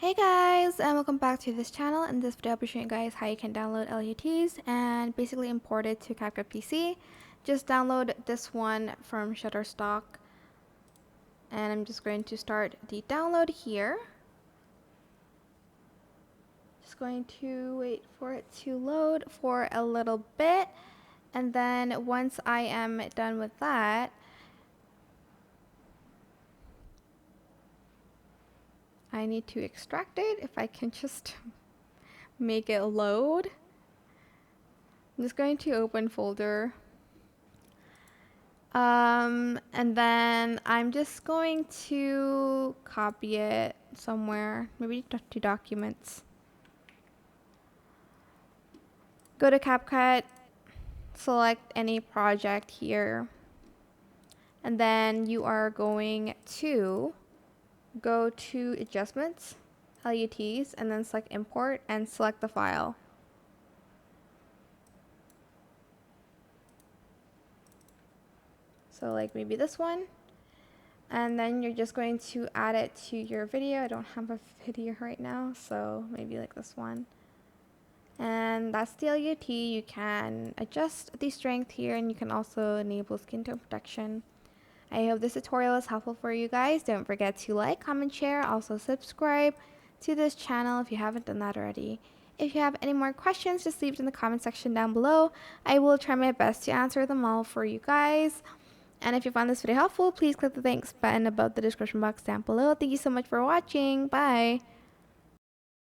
Hey guys, and welcome back to this channel. In this video I'll be showing you guys how you can download LUTs and basically import it to CapCut PC. Just download this one from Shutterstock, and I'm just going to start the download here. Just going to wait for it to load for a little bit, and then once I am done with that, I need to extract it. If I can just make it load. I'm just going to open folder. And then I'm just going to copy it somewhere, maybe to documents. Go to CapCut, select any project here, and then you are going to go to adjustments, LUTs, and then select import and select the file. So like maybe this one, and then you're just going to add it to your video. I don't have a video right now, so maybe like this one. And that's the LUT. You can adjust the strength here, and you can also enable skin tone protection. I hope this tutorial is helpful for you guys. Don't forget to like, comment, share, also subscribe to this channel if you haven't done that already. If you have any more questions, just leave it in the comment section down below. I will try my best to answer them all for you guys. And if you found this video helpful, please click the thanks button above the description box down below. Thank you so much for watching. Bye.